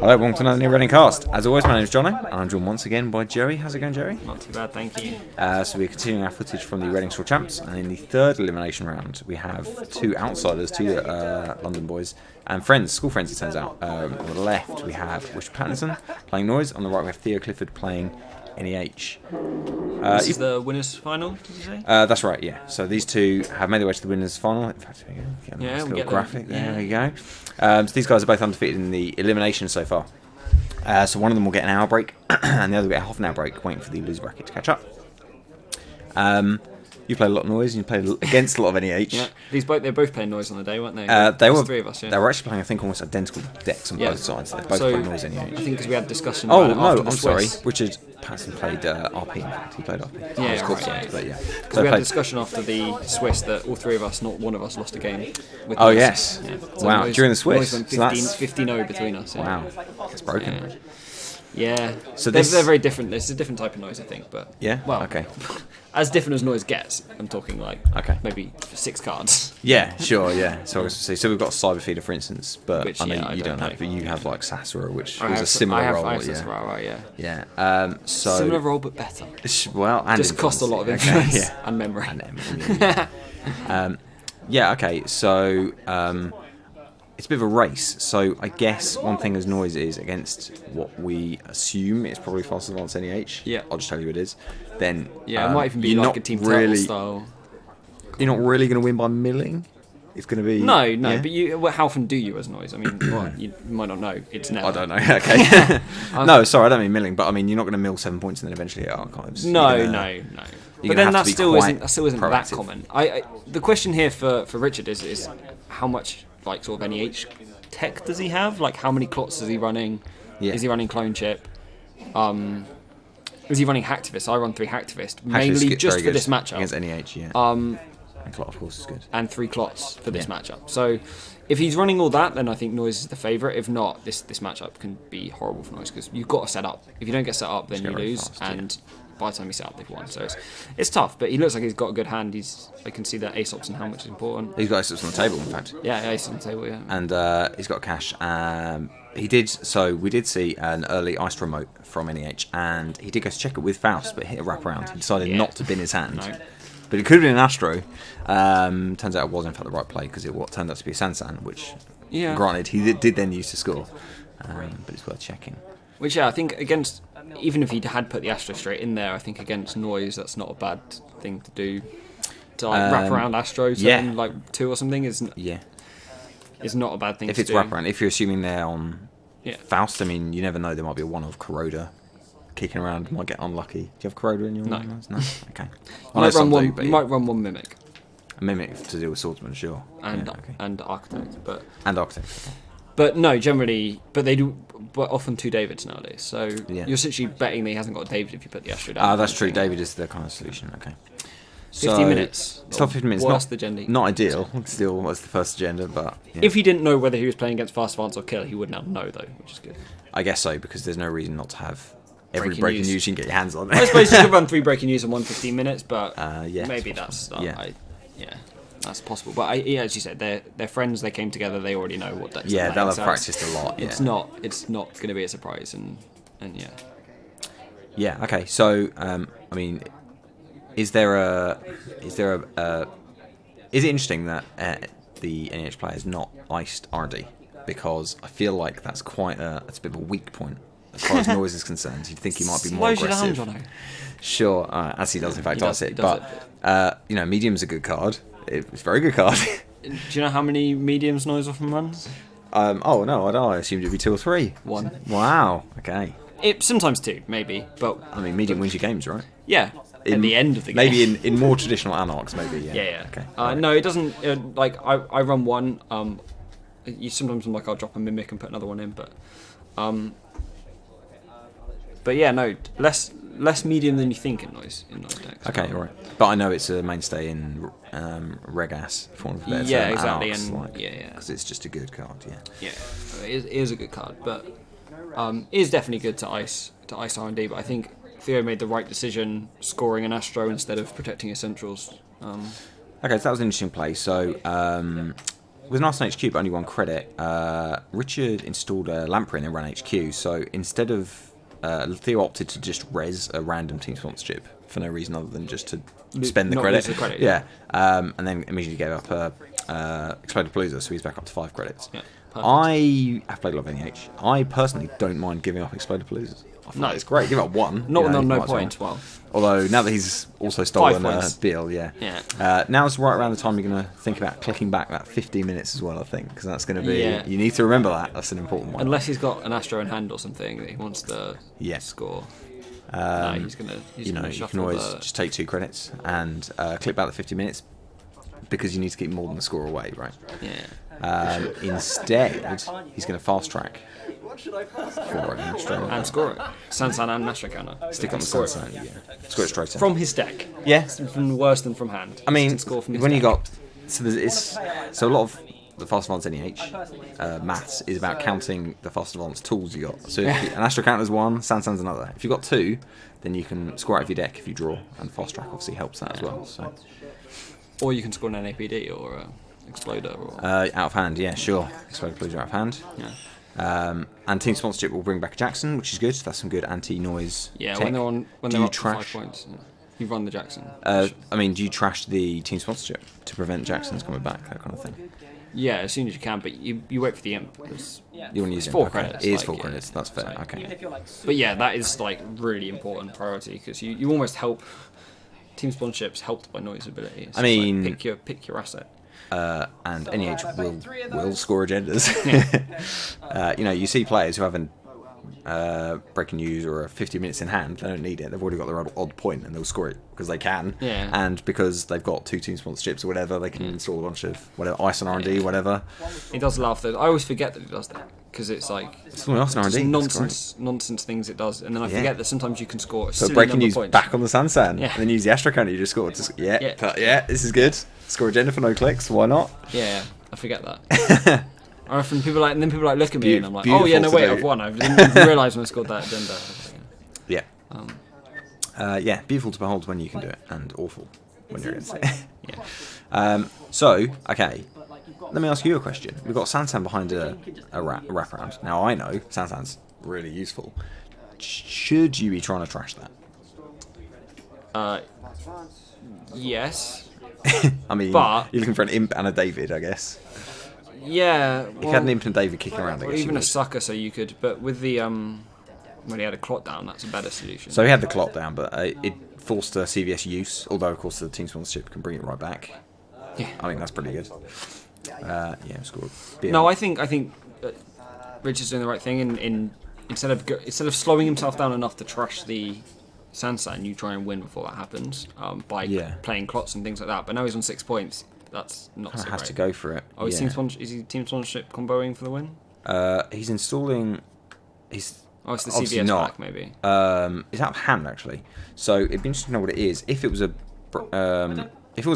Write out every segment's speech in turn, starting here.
Hello, welcome to another new Reading Cast. As always, my name is Johno, and I'm joined once again by Joey. How's it going, Joey? Not too bad, thank you. So we're continuing our footage from the Reading Straw Champs, and in the third elimination round, we have two outsiders, two London boys, and friends, school friends, it turns out. On the left, we have Pattinson playing Noise. On the right, we have Theo Clifford playing NEH. This is the winners' final, did you say? That's right, yeah. So these two have made their way to the winners' final. In fact, there we go. Get a nice little graphic. There you go. So these guys are both undefeated in the elimination so far. So one of them will get an hour break, and the other will get a half an hour break, waiting for the loser bracket to catch up. You played a lot of Noise, and you played against a lot of NEH. Yeah, they're both playing Noise on the day, weren't they? They were three of us. Yeah. They were actually playing, I think, almost identical decks on both sides. They're both playing Noise NEH. I think because we had discussion. Oh about it no, after I'm the sorry. Swiss. Richard Pattinson played RP. In fact, he played RP. Yeah, but yeah. Because we had a discussion after the Swiss that all three of us, not one of us, lost a game. With Oh Noise. yes! Yeah. So Wow, Noise, during the Swiss, Noise went 15-0 between us. Yeah. Wow, it's broken. Yeah. So they're very different. It's a different type of Noise, I think. But yeah, well, okay. As different as Noise gets, I'm talking like maybe 6 cards. Yeah, sure, yeah. So we've got Cyber Feeder, for instance, but Which, I know you don't know. have, but you have like Sasura, which I is have a similar role. I have yeah. Sasura, right, yeah. Yeah. So Similar role, but better. Well, and just cost a lot of influence. influence and memory. Yeah. Okay. So it's a bit of a race. So I guess one thing as Noise is against what we assume is probably Fast Advance NEH. Yeah. I'll just tell you who it is. Then it might even be like a Team Turtle style. You're not really going to win by milling. It's going to be no. Yeah? But how often do you as Noise? I mean, you might not know. It's never. I don't know. Okay. No, sorry, I don't mean milling, but I mean you're not going to mill 7 points and then eventually hit archives. No. But then that still isn't that common. The question here for Richard is how much like sort of NEH tech does he have? Like how many clots is he running? Yeah. Is he running clone chip? Is he running Hacktivist? I run 3 Hacktivist, mainly just for this matchup. Against NEH, yeah. And Clot, of course, is good. And 3 clots for this matchup. So if he's running all that, then I think Noise is the favourite. If not, this matchup can be horrible for Noise because you've got to set up. If you don't get set up, then you lose. And by the time you set up, they've won. So it's tough, but he looks like he's got a good hand. I can see that Ace-Ops and Helmet is important. He's got Ace-Ops on the table, in fact. Yeah, Ace on the table, yeah. And he's got cash. We did see an early Ice remote from NEH, and he did go to check it with Faust, but hit a wraparound. He decided not to bin his hand. No. But it could have been an Astro. Turns out it was, in fact, the right play, because it turned out to be a Sansan, which, granted, he did then use to score. But it's worth checking. Which, I think against, even if he had put the Astro straight in there, I think against Noise, that's not a bad thing to do. To wrap around Astro, like 2 or something, is not a bad thing to do. If it's wraparound, if you're assuming they're on Faust, I mean, you never know, there might be a one of Corroder kicking around, might get unlucky. Do you have Corroder in your lines? No? Okay. You might run one Mimic. A Mimic to deal with Swordsman, sure. And Architect. And Architect, okay. But no, generally, but they do, but often 2 Davids nowadays. So you're essentially betting that he hasn't got a David if you put the Astro down. That's true. David is the kind of solution. Okay. 50 minutes. It's not 50 minutes. What's the agenda? Not ideal. Still, what's the first agenda? But if he didn't know whether he was playing against Fast Advance or Kill, he would now know though, which is good. I guess so, because there's no reason not to have every breaking news you can get your hands on. I suppose you could run 3 breaking news in 15 minutes, but maybe that's that's possible. But as you said, they're friends. They came together. They already know what decks. Yeah, they'll have practiced a lot. Yeah. It's not going to be a surprise, and yeah. Yeah. Okay. So I mean, is it interesting that the NEH player is not iced R&D? Because I feel like that's it's a bit of a weak point as far as Noise is concerned. You'd think he might be more aggressive. Sure, as he does in fact ice it. But medium's a good card. It's a very good card. Do you know how many mediums Noise often runs? Oh no, I assumed it'd be 2 or 3. 1. Wow. Okay. Sometimes 2, maybe, but I mean, medium wins your games, right? Yeah. At the end of the game. Maybe in more traditional Anarchs, maybe. Yeah. Yeah. Okay. No, it doesn't. I run 1. Sometimes I'll drop a Mimic and put another one in, but yeah, no, less medium than you think in Noise decks. Okay, all right. But I know it's a mainstay in Regas, for one of the better exactly, Anarchs, and because it's just a good card. Yeah. It is a good card, but it is definitely good to ice R&D. But I think Theo made the right decision scoring an Astro instead of protecting his centrals. Okay, so that was an interesting play. So with an Arsenal HQ, but only 1 credit, Richard installed a Lamprey and then ran HQ. So instead of Theo opted to just res a random team sponsorship for no reason other than just to spend the credit. Yeah. And then immediately gave up Exploded Palooza, so he's back up to 5 credits. Yeah, I have played a lot of NEH. I personally don't mind giving up Exploded Paloozas. No, it's great. Give up 1. Not on no point. Well, although now that he's also stolen Beal, yeah. Now's right around the time you're going to think about clicking back that 15 minutes as well. I think because that's going to be. Yeah. You need to remember that. That's an important one. Unless he's got an Astro in hand or something that he wants to score. No, he's gonna. You can always just take 2 credits and click back the 50 minutes because you need to keep more than the score away, right? Yeah. Instead, he's going to fast track. And score it. Sansan and Nashra counter. Stick on the Sansan, score it straight in. From his deck. Yeah. From worse than from hand. I mean, score from his when deck. you got... So a lot of the Fast Advance NEH maths is about counting the Fast Advance tools you got. So if an Astro counter's 1, Sansan's another. If you've got 2, then you can score out of your deck if you draw, and fast track obviously helps that as well. So. Or you can score an NAPD or Exploder. Or... out of hand, yeah, sure. Exploder Blues are out of hand. Yeah. And team sponsorship will bring back a Jackson, which is good. That's some good anti-noise. Yeah, tech. when they're up to 5 points, you run the Jackson. I mean, do you trash the team sponsorship to prevent Jacksons coming back, that kind of thing? Yeah, as soon as you can, but you wait for the imp. You want to use 4 credits. It is 4 credits. That's fair. So, okay. But yeah, that is like really important priority because you almost help team sponsorships helped by noise ability. So I mean, like pick your asset. And NEH will score agendas. You see players who haven't breaking news or 50 minutes in hand, they don't need it. They've already got their odd point and they'll score it because they can. Yeah. And because they've got 2 team sponsorships or whatever, they can install a bunch of whatever ice and R&D, whatever. He does laugh though. I always forget that he does that because it's like it's ice and R&D. Nonsense things it does, and then I forget that sometimes you can score. So breaking news points. back on the Sansan, and then use the Astro counter you just scored. This is good. Score agenda for no clicks. Why not? Yeah, I forget that. I often people look at me and I'm like, oh yeah, no wait, I've won. I didn't realise when I scored that agenda. Yeah. Beautiful to behold when you can do it, and awful when you're against it. Okay. Let me ask you a question. We've got Sansan behind a wraparound. Now I know Sansan's really useful. Should you be trying to trash that? Yes. I mean, but you're looking for an imp and a David, I guess. Yeah. If you had an imp and David kicking around, I guess. Or even a sucker, so you could. But with the when he had a clot down, that's a better solution. So he had the clot down, but it forced a CVS use. Although of course the team sponsorship can bring it right back. Yeah. I think that's pretty good. Scored. No, I think Richard's doing the right thing in instead of slowing himself down enough to trash the Sansan, you try and win before that happens by playing clots and things like that. But now he's on 6 points. That's not so great. Has to go for it. Oh, is he team sponsorship comboing for the win? He's installing. It's the CVS pack maybe. It's out of hand actually. So it'd be interesting to know what it is. If it was a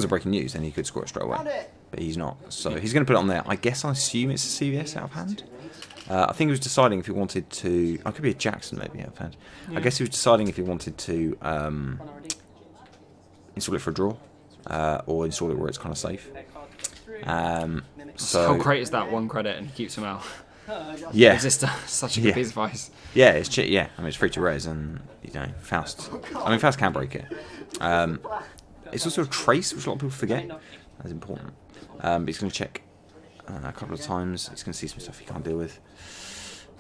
breaking news, then he could score it straight away. But he's not. So he's going to put it on there. I assume it's a CVS out of hand. I think he was deciding if he wanted to. It could be a Jackson maybe out of hand. Yeah. I guess he was deciding if he wanted to install it for a draw. Or install it where it's kind of safe. So how great is that 1 credit and keeps him out? Yeah, it's just such a good piece of advice. Yeah, it's cheap. Yeah, I mean it's free to res, and Faust. Faust can break it. It's also a trace, which a lot of people forget. That's important. But he's going to check a couple of times. He's going to see some stuff he can't deal with.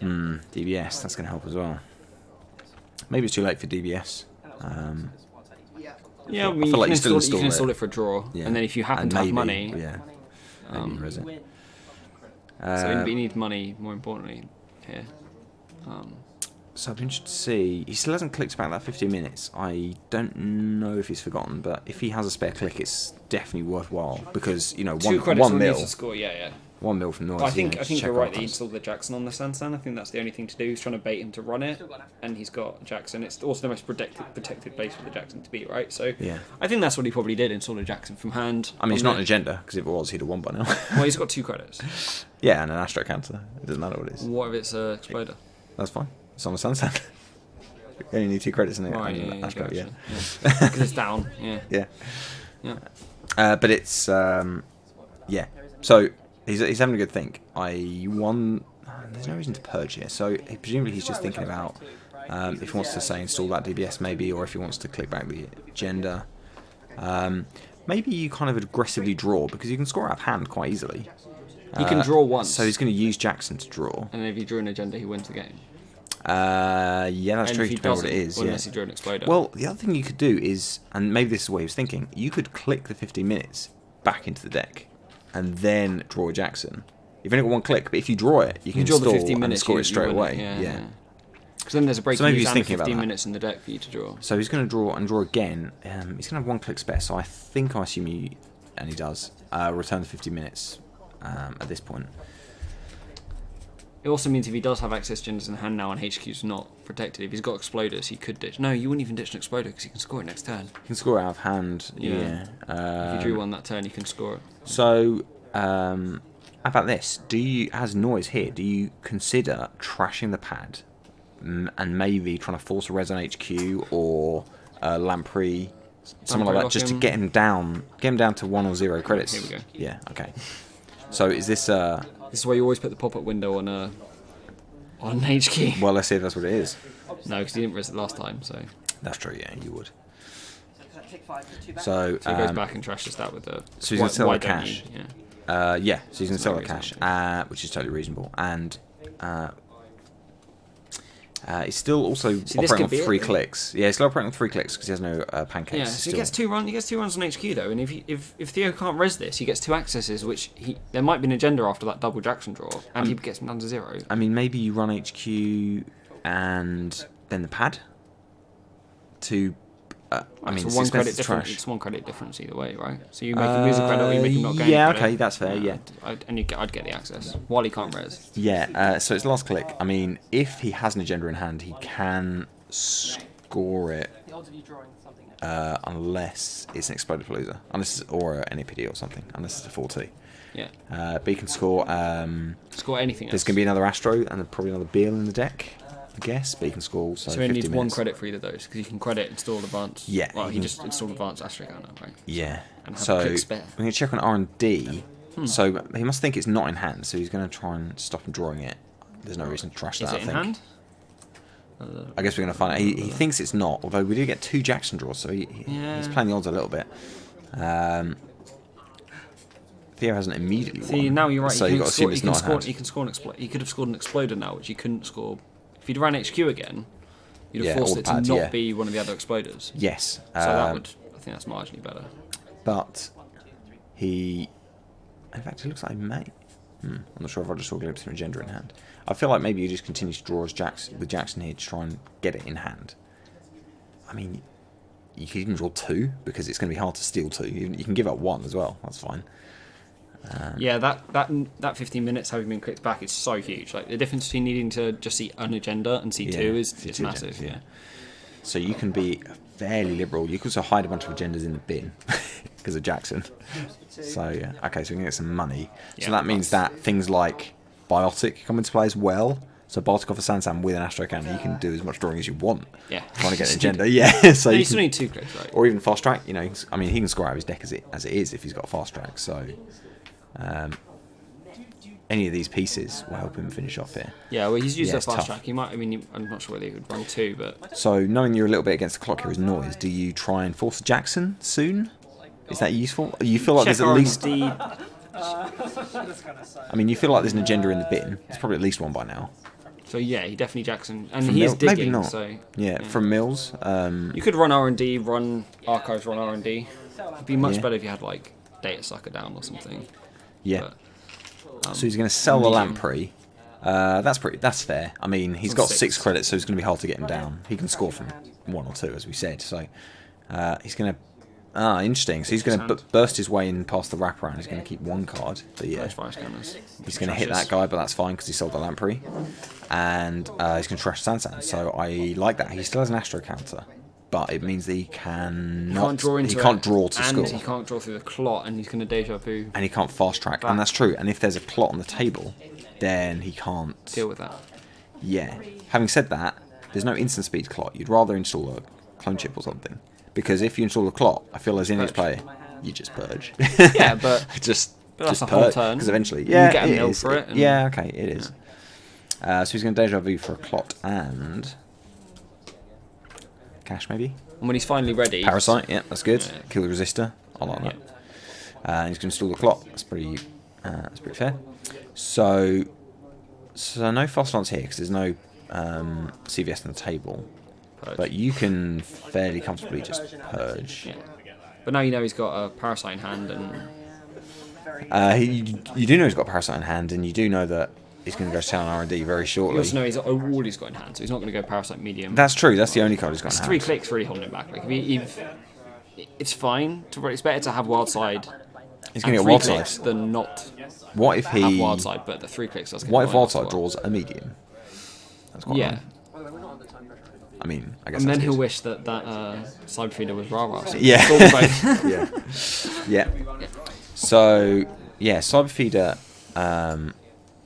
DBS, that's going to help as well. Maybe it's too late for DBS. Yeah, I mean, you can install it for a draw, and then if you happen to have money, maybe res it. So you need money more importantly here. So I'd be interested to see. He still hasn't clicked back that 15 minutes. I don't know if he's forgotten, but if he has a spare click, it's definitely worthwhile because 1 mil. To score, 1 mil from noise. I think you're right that he installed the Jackson on the Sansan. I think that's the only thing to do. He's trying to bait him to run it, and he's got Jackson. It's also the most protected base for the Jackson to beat, right? So I think that's what he probably did. Install a Jackson from hand. I mean, it's not an agenda because if it was, he'd have won by now. Well, he's got 2 credits. Yeah, and an Astro counter. It doesn't matter what it is. What if it's a Exploder? That's fine. It's on the Sansan. You only need 2 credits in it. Right, Astro, because it's down. Yeah. But it's So He's having a good think. There's no reason to purge here, so presumably he's just thinking about if he wants to say install that DBS maybe, or if he wants to click back the agenda. Maybe you kind of aggressively draw, because you can score out of hand quite easily. He can draw once. So he's going to use Jackson to draw. And then if you drew an agenda, he wins the game. Yeah, that's true. Depending on what it is. Unless he drew an exploder. Well, the other thing you could do is, and maybe this is what he was thinking, you could click the 15 minutes back into the deck, and then draw a Jackson. You've only got one click, but if you draw it, you can draw the install 15 minutes, and score it straight away. Yeah. Because then there's a break. So maybe he's and thinking 15 about that. minutes in the deck for you to draw. So he's going to draw and draw again. He's going to have one click spare, so I assume he does, return the 50 minutes at this point. It also means if he does have access genders in hand now and HQ's not protected, if he's got exploders, he could ditch. No, you wouldn't even ditch an exploder because he can score it next turn. He can score out of hand, If you drew one that turn, you can score it. So, how about this? As Noise here, do you consider trashing the pad and maybe trying to force a res on HQ or Lamprey, something like that, just to get him down to 1 or 0 credits? Here we go. Yeah, okay. So is this... This is where you always put the pop-up window on HQ. Well, let's see if that's what it is. No, because you didn't res it last time, so... That's true, yeah, you would. So he goes back and trashes that with the... So he's going to sell the cash. So he's going to sell the cash, which is totally reasonable. And he's still also operating on 3 clicks. Yeah, he's still operating on 3 clicks because he has no pancakes. Yeah, so he gets 2 runs on HQ though, and if Theo can't res this, he gets 2 accesses, which there might be an agenda after that double Jackson draw, and he gets him down to 0. I mean, maybe you run HQ and then the pad to... it's 1 credit difference. It's 1 credit difference either way, right? So you make him lose a credit or you make him not gain yeah, credit. okay, that's fair, yeah. I'd get the access while he can't res. Yeah, so it's last click. I mean, if he has an agenda in hand, he can score it unless it's an exploded palooza, or an NEPD or something, unless it's a 4-2. Yeah. But he can score... score anything else. There's going to be another Astro and probably another Beal in the deck, I guess, but he can score also so he needs 50 1 minutes. credit for either of those, because you can credit, install advance. Yeah. Well, he just installed advance Astro counter, right? Yeah. And have So a we're click spare. going to check on R&D. So he must think it's not in hand, so he's going to try and stop him drawing it. There's no reason to trash that, Is it in hand? I guess we're going to find out. He thinks it's not, although we do get 2 Jackson draws, so he's playing the odds a little bit. Theo hasn't immediately won. See, now you're right. So you've got to assume it's not in hand. He can score an exploder. He could have scored an exploder now, which he couldn't score. If he'd ran HQ again, you'd have forced it to not be one of the other exploders. Yes. So I think that's marginally better. But in fact, it looks like he may. I'm not sure if I just saw a glimpse of an agenda in hand. I feel like maybe you just continue to draw with Jackson here to try and get it in hand. I mean, you could even draw 2 because it's going to be hard to steal 2. You can give up 1 as well. That's fine. Yeah, that 15 minutes having been clicked back is so huge. Like the difference between needing to just see an agenda and see 2 is massive. Yeah. So you can be fairly liberal. You can also hide a bunch of agendas in the bin because of Jackson. So okay, so we can get some money. So that means that things like Biotic come into play as well. So Biotic off a Sansan with an Astro Cannon, you can do as much drawing as you want. Yeah. Trying to get an agenda. Yeah. So you still need 2 clicks, right? Or even fast track. You know, he can score out of his deck as it is if he's got a fast track. So. Any of these pieces will help him finish off here. Yeah, well, he's used a fast track. He might. I mean, I'm not sure whether he would run 2, but so knowing you're a little bit against the clock here as Noise, do you try and force a Jackson soon? Is that useful? You feel like there's at least. I mean, you feel like there's an agenda in the bin. There's probably at least 1 by now. So yeah, he definitely Jackson, and he is digging. Maybe not. So yeah, from Mills. You could run R&D, run Archives, run R&D. It'd be much better if you had like Data Sucker down or something. Yeah. So he's going to sell the Lamprey. That's fair. I mean, he's got 6 credits, so it's going to be hard to get him down. He can score from 1 or 2, as we said. So he's going to. Interesting. So he's going to burst his way in past the wraparound. He's going to keep 1 card. But yeah, he's going to hit that guy, but that's fine because he sold the Lamprey. And he's going to trash Sansan. So I like that. He still has an Astro counter. But it means that he can't draw to score. And he can't draw through the clot, and he's going to deja vu. And he can't fast track. And that's true. And if there's a clot on the table, then he can't deal with that. Yeah. Having said that, there's no instant speed clot. You'd rather install a clone chip or something. Because if you install a clot, I feel as in each player, you just purge. Yeah, but But that's just a whole purge, turn. because eventually, You yeah, get a it mill is. for it. And Yeah, okay, it is. So he's going to deja vu for a clot and cash maybe. And when he's finally ready, Parasite, yeah, that's good. Yeah. Kill the resistor, I like that. And he's going to install the clot. That's pretty fair. So no fast lance here because there's no CVS on the table. Purge. But you can fairly comfortably just purge. Yeah. But now you know he's got a Parasite in hand, and You do know he's got a Parasite in hand, and you do know that he's going to go to town R&D very shortly. you also know he's all he's got in hand, so he's not going to go Parasite medium. That's true. That's the only card he's got in hand. 3 clicks really holding him back. Like it's fine. It's better to have wild side. He's going to get three wild clicks side. than not What if have he? wild side, but the 3 clicks does. Get What if wild as side well. draws a medium? That's quite Yeah. annoying. I mean, I guess. And that's then he'll good. wish that Cyber Feeder was rah-rah. So Yeah. install both. Yeah. So yeah, Cyber Feeder.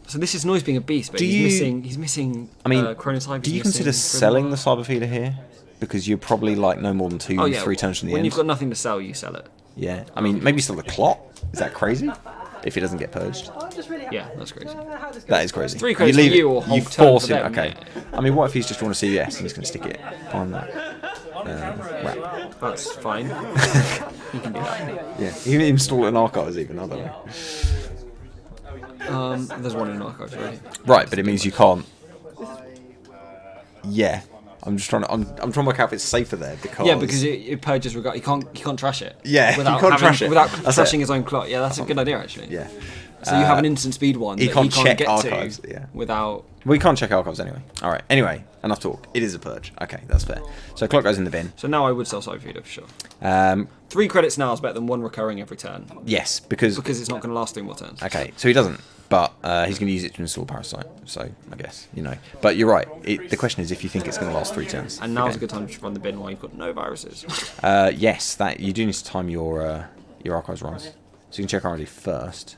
So this is Noise being a beast, but he's missing. I mean, Chronotype. do you he's consider missing selling the Cyber Feeder here? Because you're probably like no more than 3 turns from the when end. you've got nothing to sell, you sell it. Yeah, I mean, maybe still the clot. Is that crazy? If he doesn't get purged, Yeah, that's crazy. that is crazy. 3 credits leave for you it- or whole you turn force for him. them, Okay. I mean, what if he's just drawn a CVS and he's going to stick it on that? Wrap? That's fine. You can do that. Yeah, he can install it in archives even. I don't know. There's one in archives already. Right, but it means you can't. Yeah, I'm just trying to. I'm trying to work out if it's safer there because. Yeah, because it purges regard. You can't trash it. Yeah, without you can't trash it. without That's trashing it. his own clock. Yeah, that's a good idea actually. Yeah. So you have an instant speed one he that can't he can't check get archives, to yeah. without. We can't check archives anyway. All right. Anyway, enough talk. It is a purge. Okay, that's fair. So clock goes in the bin. So now I would sell Cyber Feeder for sure. 3 credits now is better than 1 recurring every turn Yes, because it's not going to last 3 more turns. okay, so he doesn't, but he's going to use it to install Parasite. So I guess But you're right. The question is if you think it's going to last 3 turns. And now's a good time to run the bin while you've got no viruses. Yes, that you do need to time your archives runs. So you can check R&D first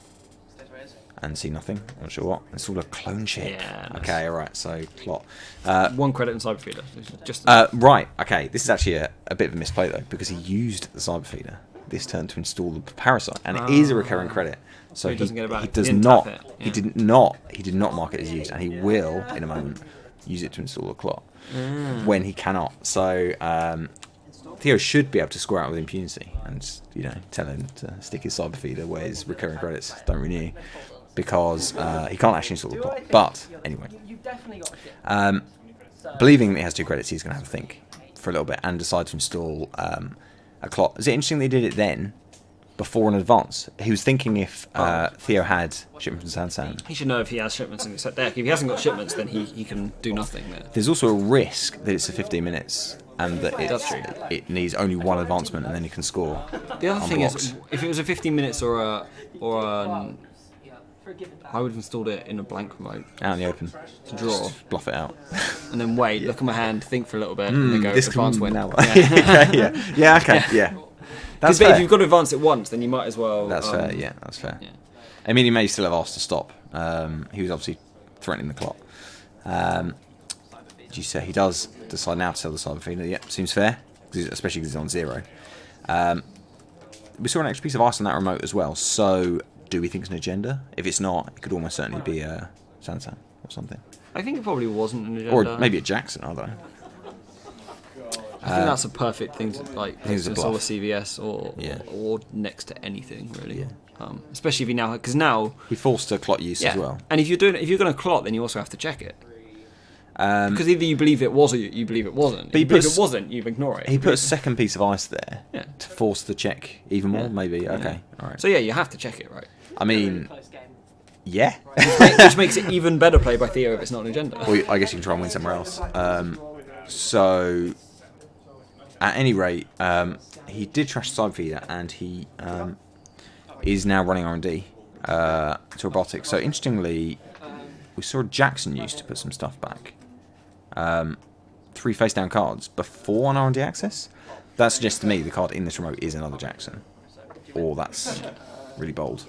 and see nothing. I'm not sure what. Install a clone chip. Yeah, nice. Okay, all right. So plot. 1 credit in Cyber Feeder. Just Right, okay. This is actually a bit of a misplay though, because he used the Cyber Feeder this turn to install the Parasite, and it is a recurring credit. So he doesn't get it back. He He does didn't not. tap it, He yeah. did not mark it as used, and he will in a moment use it to install the clot when he cannot. So Theo should be able to score out with impunity, and tell him to stick his Cyber Feeder where his recurring credits don't renew, because he can't actually install the clot. But anyway, believing that he has 2 credits, he's going to have a think for a little bit and decide to install a clot. Is it interesting they did it then, before an advance? He was thinking if Theo had shipments from Sansan. he should know if he has shipments in his set deck. If he hasn't got shipments, then he can do nothing there. There's also a risk that it's a 15 minutes and that That's true. it needs only 1 advancement and then he can score. The other on thing blocks. is, if it was a 15 minutes or I would have installed it in a blank remote Out in the open. to draw, Just bluff it out. and then wait, look at my hand, think for a little bit, and then go This advance can win. now. Yeah. Yeah, okay, yeah. That's Because fair. if you've got to advance it once, then you might as well. That's fair, yeah, that's fair. Yeah. I mean, he may still have asked to stop. He was obviously threatening the clock. Did you say he does decide now to sell the Cyber Feeder? Yeah, seems fair, especially because he's on 0. We saw an extra piece of ice on that remote as well, so do we think it's an agenda? If it's not, it could almost certainly be a Sansan or something. I think it probably wasn't an agenda. Or maybe a Jackson, I don't know. I think that's a perfect thing to it's a install a bluff. CVS Yeah. or next to anything really. Yeah. Especially if you now, because now He forced to clot use as well. And if you're going to clot, then you also have to check it. Because either you believe it was or you believe it wasn't. But he If you believe puts- it wasn't, you ignore it. He put a second piece of ice there Yeah. to force the check even more, Yeah. maybe. Okay, all right. So yeah, you have to check it, right? I mean, yeah. Which makes it even better play by Theo if it's not an agenda. Well, I guess you can try and win somewhere else. So, at any rate, he did trash Cyber Feeder, and he is now running R&D to robotics. So, interestingly, we saw Jackson used to put some stuff back. 3 face-down cards before an R&D access. That suggests to me the card in this remote is another Jackson. Or that's really bold.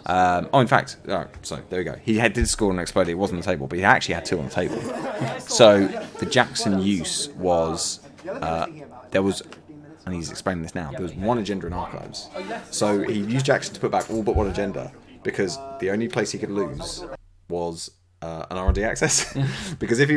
In fact, so there we go. He did score an explode. It wasn't on the table, but he actually had 2 on the table. So the Jackson use was there was and he's explaining this now, there was one agenda in Archives. So he used Jackson to put back all but one agenda, because the only place he could lose was an R&D access. Because if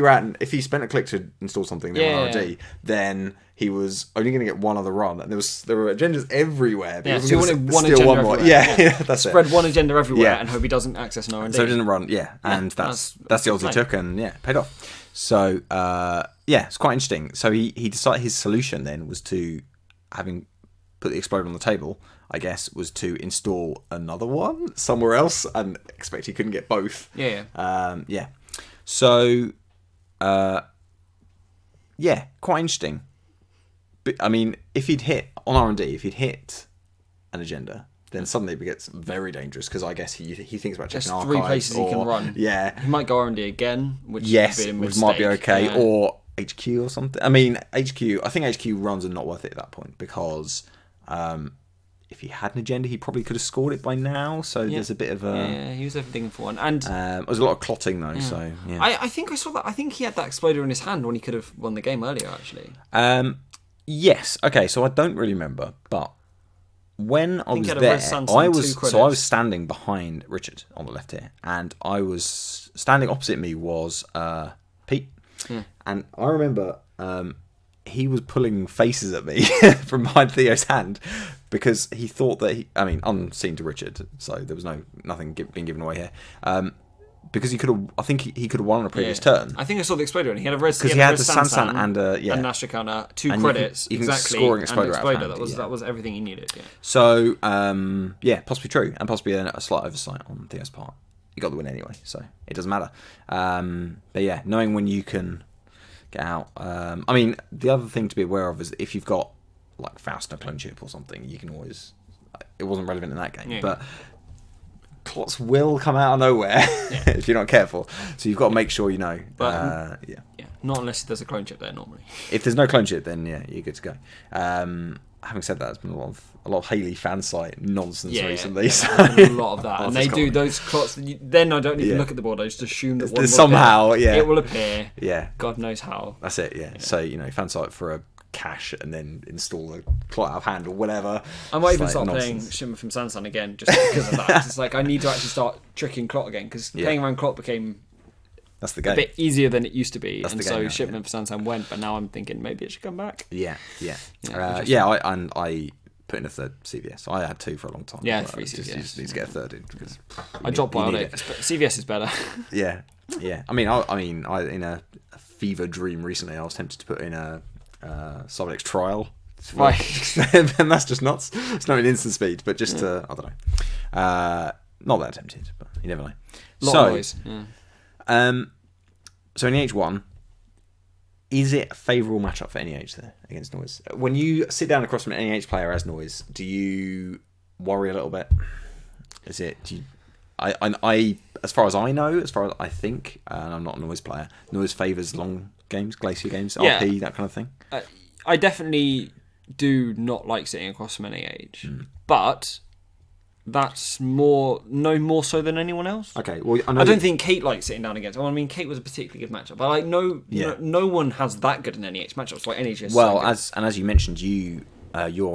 he spent a click to install something in R&D, then he was only going to get one other run, and there were agendas everywhere. Yeah, so you wanted one agenda everywhere. Yeah, that's Spread one agenda everywhere and hope he doesn't access an R&D. So he didn't run, and that's the odds he took, and paid off. So it's quite interesting. So he decided his solution then was to, having put the exploder on the table, I guess, was to install another one somewhere else, and expect he couldn't get both. So quite interesting. But I mean, if he'd hit on R&D, if he'd hit an agenda, then suddenly it gets very dangerous, because I guess he thinks about checking Archives. There's 3 places he can run. Yeah, he might go R&D again, which might be okay, or HQ or something. I mean, I think HQ runs are not worth it at that point, because if he had an agenda, he probably could have scored it by now. So there's a bit of a... Yeah, he was everything for one. And there was a lot of clotting, though, so... Yeah. I think I saw that. I think he had that exploder in his hand when he could have won the game earlier, actually. Yes. Okay, so I don't really remember, but when I was there, I was standing behind Richard on the left here, and I was standing opposite me was Pete. And I remember... he was pulling faces at me from behind Theo's hand, because he thought that unseen to Richard, so there was nothing being given away here. Because he could have, I think he could have won on a previous turn. I think I saw the exploder, and he had a red. Because he had the Sansan and Nashor counter, 2 credits, you can exactly, scoring exploder and out of hand, that was everything he needed. Yeah. So possibly true, and possibly a slight oversight on Theo's part. He got the win anyway, so it doesn't matter. But yeah, knowing when you can get out. I mean, the other thing to be aware of is if you've got like Faust and a clone chip or something, you can always. It wasn't relevant in that game, but clots will come out of nowhere if you're not careful. So you've got to make sure you know. But, not unless there's a clone chip there normally. If there's no clone chip, then you're good to go. Having said that, there's been a lot of Haley fan site nonsense recently. So. A lot of that, and they do those clots. Then I don't even look at the board. I just assume that one somehow, it will appear. Yeah, God knows how. That's it. Yeah. So fan site for a cache and then install a clot out of hand or whatever. I might even start playing Shimmer from Sansan again just because of that. It's like I need to actually start tricking clot again, because playing around clot became. That's the game. A bit easier than it used to be, and so Shipment for Sansan went, but now I'm thinking maybe it should come back. I put in a third CVS. I had 2 for a long time. Yeah, 3 CVS. Just need to get a third in, because I dropped Biotic. CVS is better. Yeah. I mean, in a fever dream recently, I was tempted to put in a Cyberdex trial. Right. And that's just nuts. It's not an instant speed, but just I don't know. Not that tempted, but you never know. Lot of noise. So NEH 1, is it a favourable matchup for NEH there against Noise? When you sit down across from an NEH player as Noise, do you worry a little bit? Is it? I as far as I know, as far as I think, and I'm not a Noise player, Noise favours long games, Glacier games, RP, that kind of thing. I definitely do not like sitting across from NEH, but that's more so than anyone else. Okay, well, I don't think Kate likes sitting down against. Well, I mean, Kate was a particularly good matchup, but like no one has that good in NEH matchups. Like NEH is well, so as you mentioned, your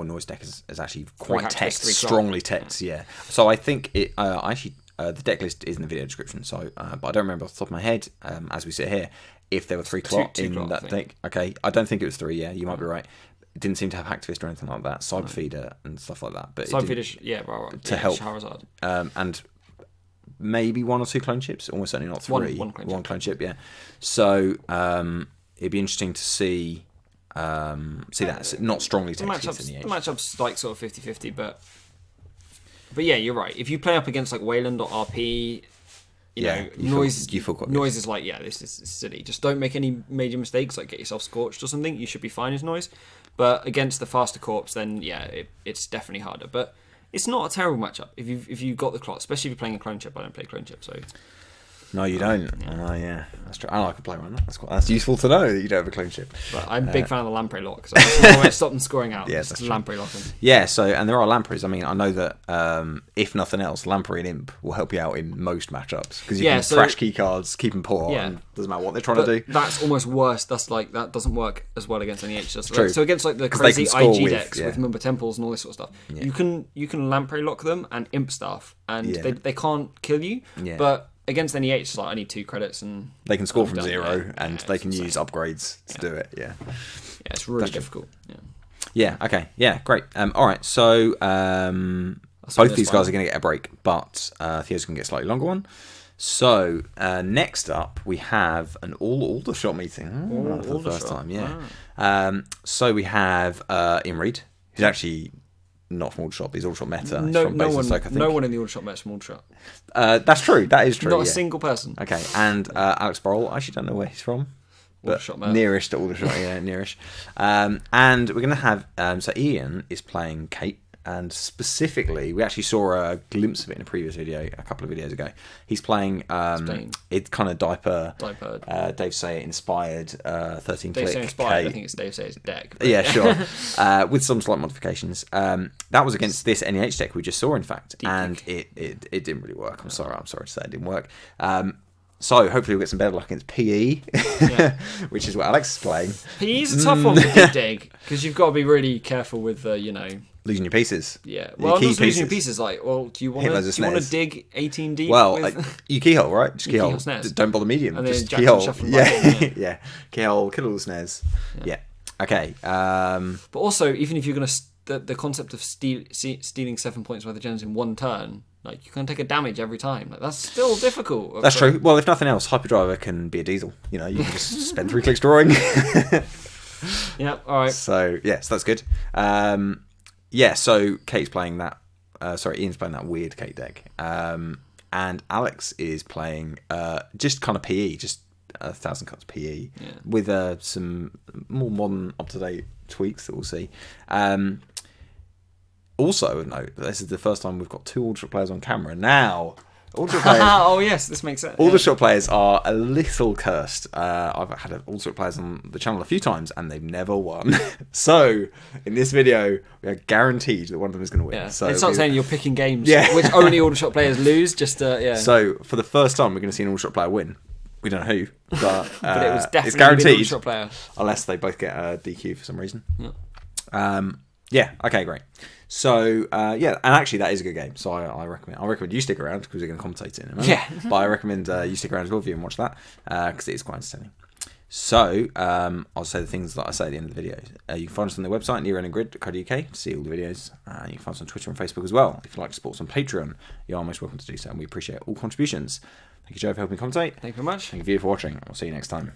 Noise deck is actually quite strongly text. Yeah. So I think it the deck list is in the video description. So, but I don't remember off the top of my head as we sit here if there were 3 clot in that deck. Okay, I don't think it was 3. Yeah, you might be right. It didn't seem to have Hacktivist or anything like that, Cyber Feeder and stuff like that. But Cyber Feeder, right. To help. Charizard. And maybe 1 or 2 clone chips, almost certainly not 3. One clone chip, yeah. So it'd be interesting to see that. It's not strongly texted in the matchup's like sort of 50-50, but yeah, you're right. If you play up against like Wayland or RP, Noise is like, this is silly. Just don't make any major mistakes, like get yourself scorched or something. You should be fine as Noise. But against the faster corps, then it's definitely harder. But it's not a terrible matchup if you've got the clot, especially if you're playing a clone chip. I don't play clone chip, so No, you don't. Oh, yeah. That's true. I like a play runner. That's useful to know that you don't have a clean sheet. But I'm a big fan of the lamprey lock, so I won't stop them scoring out. Yeah, that's true. Lamprey lock. Yeah, so, and there are lampreys. I mean, I know that if nothing else, lamprey and imp will help you out in most matchups. Because you can trash key cards, keep them poor, and doesn't matter what they're trying to do. That's almost worse. That's like, that doesn't work as well against NEH. So against like the crazy IG decks with Mumba Temples and all this sort of stuff, you can lamprey lock them and imp stuff, and they can't kill you. Yeah. But against NEH, it's like I need 2 credits and they can score from 0, and they can use upgrades to do it. Yeah, it's really difficult. Yeah. Okay. Yeah. Great. All right. So both these guys are going to get a break, but Theo's going to get a slightly longer one. So next up, we have an all-shot meeting for the first time. Yeah. Wow. So we have Ian Reid, who's actually not from Aldershot, but he's Aldershot meta. No one in the Aldershot meta is from Aldershot. That's true. That is true. Not a single person. Okay. And Alex Burrell, I actually don't know where he's from. Aldershot meta. Nearest to Aldershot, yeah, nearish. And we're going to have... so Ian is playing Kate. And specifically, we actually saw a glimpse of it in a previous video, a couple of videos ago. He's playing it's kind of diaper Dave Sayer inspired 13 Dave click. Sayer inspired, I think it's Dave Sayer's deck. But... Yeah, sure. With some slight modifications. That was against this NEH deck we just saw, in fact, and it didn't really work. I'm sorry to say it didn't work. So hopefully we'll get some better luck against PE, which is what Alex is playing. PE's a tough one to dig because you've got to be really careful with losing your pieces. Yeah, well, not losing your pieces. Like, well, do you want to dig 18 deep? Well, you keyhole, right? Just keyhole. Don't bother medium. And just keyhole. Yeah, keyhole. Kill all the snares. Yeah. Okay. But also, even if you're going to the concept of stealing 7 points worth of gems in one turn, like you can take a damage every time. Like, that's still difficult. That's true. Well, if nothing else, Hyperdriver can be a diesel. You can just spend 3 clicks drawing. Yeah. All right. So yes, that's good. Yeah, so Kate's playing that. Ian's playing that weird Kate deck, and Alex is playing just kind of PE, just 1,000 cuts PE with some more modern, up-to-date tweaks that we'll see. Also, note that this is the first time we've got 2 Aldershot players on camera now. Aldershot players. Oh yes, this makes sense. Aldershot players are a little cursed. I've had Aldershot players on the channel a few times and they've never won. So in this video, we are guaranteed that one of them is going to win. Yeah. So it's not saying you're picking games which only Aldershot players lose. So for the first time, we're going to see an Aldershot player win. We don't know who, but, but it was definitely it's guaranteed. An Aldershot player, unless they both get a DQ for some reason. Yeah. Okay. Great. So and actually that is a good game. So I recommend you stick around because we're going to commentate it in a moment. Yeah. But I recommend you stick around as well if you and watch that because it is quite entertaining. So I'll say the things that I say at the end of the video. You can find us on the website neroandgrid.co.uk to see all the videos. You can find us on Twitter and Facebook as well. If you'd like to support us on Patreon, you are most welcome to do so, and we appreciate all contributions. Thank you, Joe, for helping commentate. Thank you very much. Thank you for watching. We'll see you next time.